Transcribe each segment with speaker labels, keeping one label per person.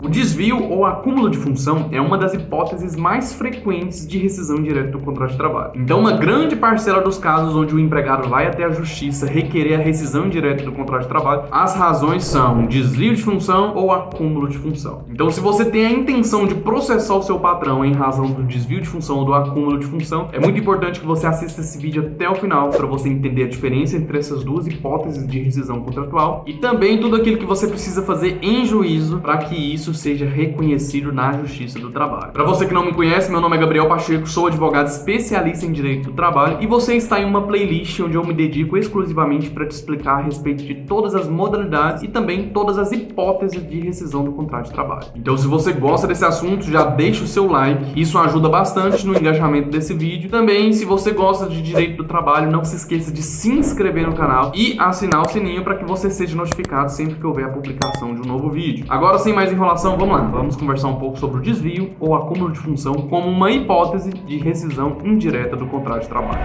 Speaker 1: O desvio ou acúmulo de função é uma das hipóteses mais frequentes de rescisão indireta do contrato de trabalho. Então, uma grande parcela dos casos onde o empregado vai até a justiça requerer a rescisão indireta do contrato de trabalho, as razões são desvio de função ou acúmulo de função. Então, se você tem a intenção de processar o seu patrão em razão do desvio de função ou do acúmulo de função, é muito importante que você assista esse vídeo até o final para você entender a diferença entre essas duas hipóteses de rescisão contratual e também tudo aquilo que você precisa fazer em juízo para que isso seja reconhecido na Justiça do Trabalho. Para você que não me conhece, meu nome é Gabriel Pacheco, sou advogado especialista em direito do trabalho e você está em uma playlist onde eu me dedico exclusivamente para te explicar a respeito de todas as modalidades e também todas as hipóteses de rescisão do contrato de trabalho. Então, se você gosta desse assunto, já deixa o seu like, isso ajuda bastante no engajamento desse vídeo. Também, se você gosta de direito do trabalho, não se esqueça de se inscrever no canal e assinar o sininho para que você seja notificado sempre que houver a publicação de um novo vídeo. Agora, sem mais enrolação, vamos lá. Vamos conversar um pouco sobre o desvio ou acúmulo de função como uma hipótese de rescisão indireta do contrato de trabalho.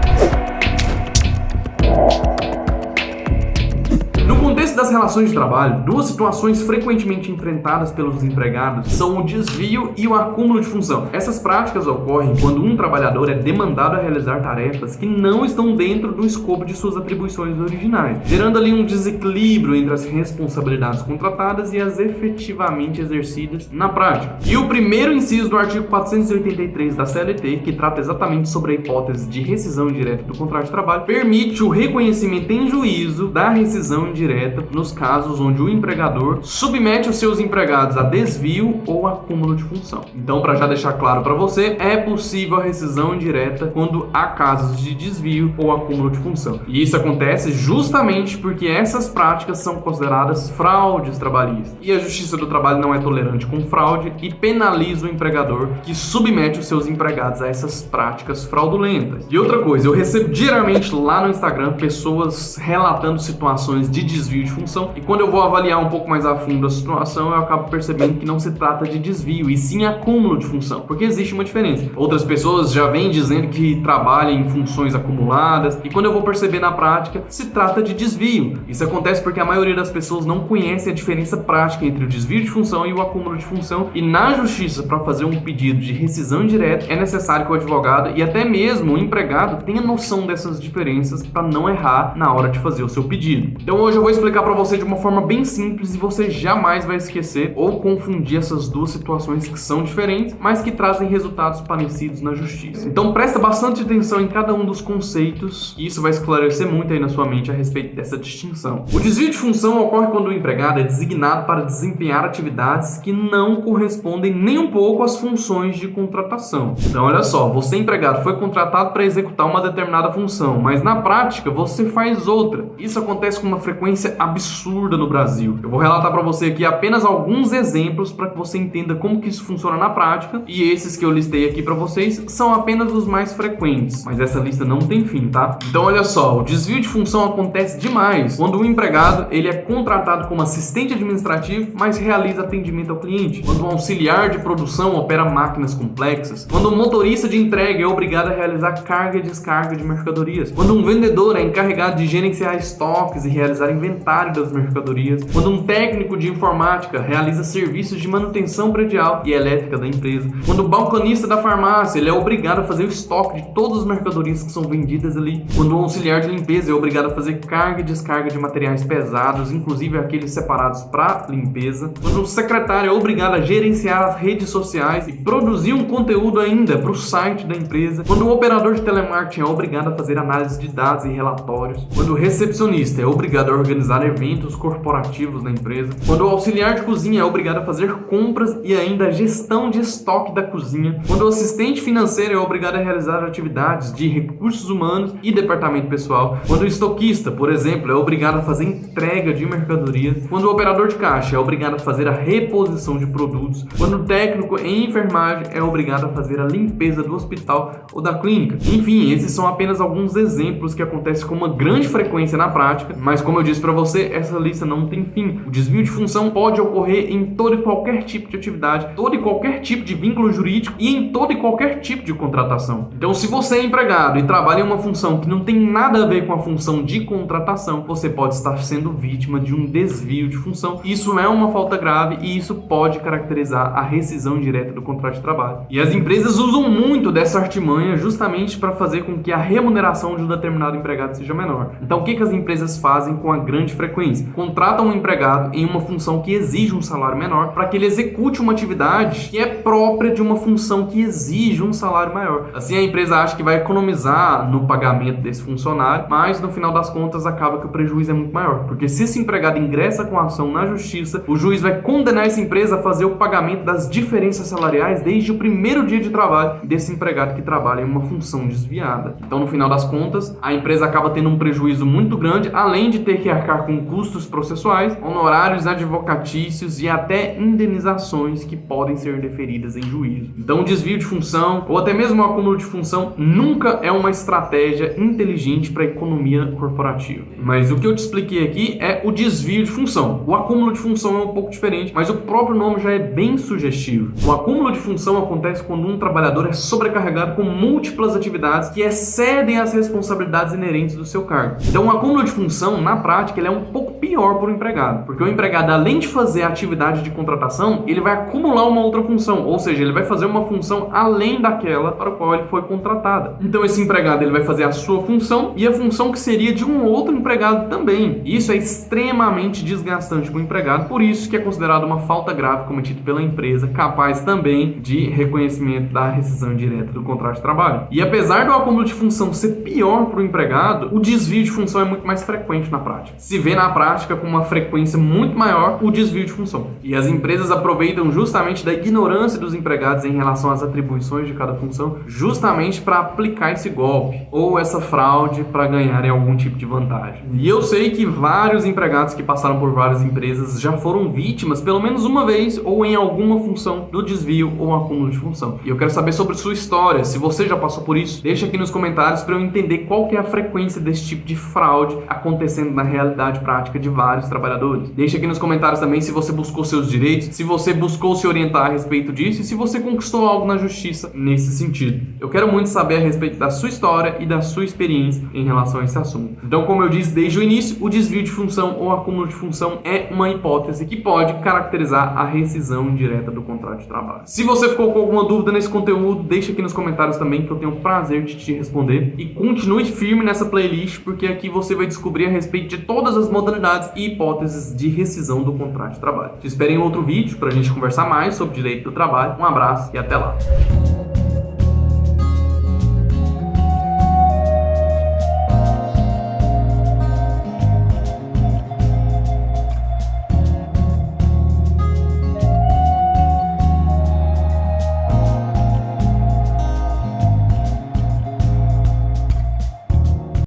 Speaker 1: No contexto das relações de trabalho, duas situações frequentemente enfrentadas pelos empregados são o desvio e o acúmulo de função. Essas práticas ocorrem quando um trabalhador é demandado a realizar tarefas que não estão dentro do escopo de suas atribuições originais, gerando ali um desequilíbrio entre as responsabilidades contratadas e as efetivamente exercidas na prática. E o primeiro inciso do artigo 483 da CLT, que trata exatamente sobre a hipótese de rescisão indireta do contrato de trabalho, permite o reconhecimento em juízo da rescisão indireta nos casos onde o empregador submete os seus empregados a desvio ou acúmulo de função. Então, para já deixar claro para você, é possível a rescisão indireta quando há casos de desvio ou acúmulo de função. E isso acontece justamente porque essas práticas são consideradas fraudes trabalhistas. E a Justiça do Trabalho não é tolerante com fraude e penaliza o empregador que submete os seus empregados a essas práticas fraudulentas. E outra coisa, eu recebo diariamente lá no Instagram pessoas relatando situações de desvio de função, e quando eu vou avaliar um pouco mais a fundo a situação, eu acabo percebendo que não se trata de desvio, e sim acúmulo de função, porque existe uma diferença. Outras pessoas já vêm dizendo que trabalham em funções acumuladas, e quando eu vou perceber na prática, se trata de desvio. Isso acontece porque a maioria das pessoas não conhece a diferença prática entre o desvio de função e o acúmulo de função, e na justiça, para fazer um pedido de rescisão indireta, é necessário que o advogado e até mesmo o empregado tenha noção dessas diferenças para não errar na hora de fazer o seu pedido. Então hoje eu vou explicar para você de uma forma bem simples e você jamais vai esquecer ou confundir essas duas situações que são diferentes, mas que trazem resultados parecidos na justiça. Então presta bastante atenção em cada um dos conceitos e isso vai esclarecer muito aí na sua mente a respeito dessa distinção. O desvio de função ocorre quando o empregado é designado para desempenhar atividades que não correspondem nem um pouco às funções de contratação. Então olha só, você empregado foi contratado para executar uma determinada função, mas na prática você faz outra. Isso acontece com uma frequência absurda no Brasil. Eu vou relatar para você aqui apenas alguns exemplos para que você entenda como que isso funciona na prática, e esses que eu listei aqui para vocês são apenas os mais frequentes, mas essa lista não tem fim, tá? Então olha só, o desvio de função acontece demais quando o empregado ele é contratado como assistente administrativo, mas realiza atendimento ao cliente, quando um auxiliar de produção opera máquinas complexas, quando um motorista de entrega é obrigado a realizar carga e descarga de mercadorias, quando um vendedor é encarregado de gerenciar estoques e realizar inventário das mercadorias, quando um técnico de informática realiza serviços de manutenção predial e elétrica da empresa, quando o balconista da farmácia ele é obrigado a fazer o estoque de todas as mercadorias que são vendidas ali, quando o auxiliar de limpeza é obrigado a fazer carga e descarga de materiais pesados, inclusive aqueles separados para limpeza, quando o secretário é obrigado a gerenciar as redes sociais e produzir um conteúdo ainda para o site da empresa, quando o operador de telemarketing é obrigado a fazer análise de dados e relatórios, quando o recepcionista é obrigado a organizar eventos corporativos na empresa, quando o auxiliar de cozinha é obrigado a fazer compras e ainda a gestão de estoque da cozinha, quando o assistente financeiro é obrigado a realizar atividades de recursos humanos e departamento pessoal, quando o estoquista, por exemplo, é obrigado a fazer entrega de mercadorias, quando o operador de caixa é obrigado a fazer a reposição de produtos, quando o técnico em enfermagem é obrigado a fazer a limpeza do hospital ou da clínica. Enfim, esses são apenas alguns exemplos que acontecem com uma grande frequência na prática, mas como eu disse disse para você, essa lista não tem fim. O desvio de função pode ocorrer em todo e qualquer tipo de atividade, todo e qualquer tipo de vínculo jurídico e em todo e qualquer tipo de contratação. Então, se você é empregado e trabalha em uma função que não tem nada a ver com a função de contratação, você pode estar sendo vítima de um desvio de função. Isso é uma falta grave e isso pode caracterizar a rescisão direta do contrato de trabalho. E as empresas usam muito dessa artimanha justamente para fazer com que a remuneração de um determinado empregado seja menor. Então, o que as empresas fazem com a grande frequência? Contratam um empregado em uma função que exige um salário menor para que ele execute uma atividade que é própria de uma função que exige um salário maior. Assim, a empresa acha que vai economizar no pagamento desse funcionário, mas no final das contas acaba que o prejuízo é muito maior, porque se esse empregado ingressa com a ação na justiça, o juiz vai condenar essa empresa a fazer o pagamento das diferenças salariais desde o primeiro dia de trabalho desse empregado que trabalha em uma função desviada. Então, no final das contas, a empresa acaba tendo um prejuízo muito grande, além de ter que arcar com custos processuais, honorários advocatícios e até indenizações que podem ser deferidas em juízo. Então, o desvio de função ou até mesmo o acúmulo de função nunca é uma estratégia inteligente para a economia corporativa. Mas o que eu te expliquei aqui é o desvio de função. O acúmulo de função é um pouco diferente, mas o próprio nome já é bem sugestivo. O acúmulo de função acontece quando um trabalhador é sobrecarregado com múltiplas atividades que excedem as responsabilidades inerentes do seu cargo. Então, o acúmulo de função, na prática, ele é um pouco pior para o empregado, porque o empregado, além de fazer a atividade de contratação, ele vai acumular uma outra função, ou seja, ele vai fazer uma função além daquela para a qual ele foi contratado. Então, esse empregado ele vai fazer a sua função e a função que seria de um outro empregado também. Isso é extremamente desgastante para o empregado, por isso que é considerado uma falta grave cometida pela empresa, capaz também de reconhecimento da rescisão direta do contrato de trabalho. E apesar do acúmulo de função ser pior para o empregado, o desvio de função é muito mais frequente na prática. Se vê na prática com uma frequência muito maior o desvio de função. E as empresas aproveitam justamente da ignorância dos empregados em relação às atribuições de cada função, justamente para aplicar esse golpe ou essa fraude para ganharem algum tipo de vantagem. E eu sei que vários empregados que passaram por várias empresas já foram vítimas pelo menos uma vez ou em alguma função do desvio ou acúmulo de função. E eu quero saber sobre sua história. Se você já passou por isso, deixa aqui nos comentários para eu entender qual que é a frequência desse tipo de fraude acontecendo na realidade prática de vários trabalhadores. Deixa aqui nos comentários também se você buscou seus direitos, se você buscou se orientar a respeito disso e se você conquistou algo na justiça nesse sentido. Eu quero muito saber a respeito da sua história e da sua experiência em relação a esse assunto. Então, como eu disse desde o início, o desvio de função ou acúmulo de função é uma hipótese que pode caracterizar a rescisão indireta do contrato de trabalho. Se você ficou com alguma dúvida nesse conteúdo, deixa aqui nos comentários também que eu tenho o prazer de te responder. E continue firme nessa playlist, porque aqui você vai descobrir a respeito de todas as modalidades e hipóteses de rescisão do contrato de trabalho. Te espero em outro vídeo para a gente conversar mais sobre direito do trabalho. Um abraço e até lá!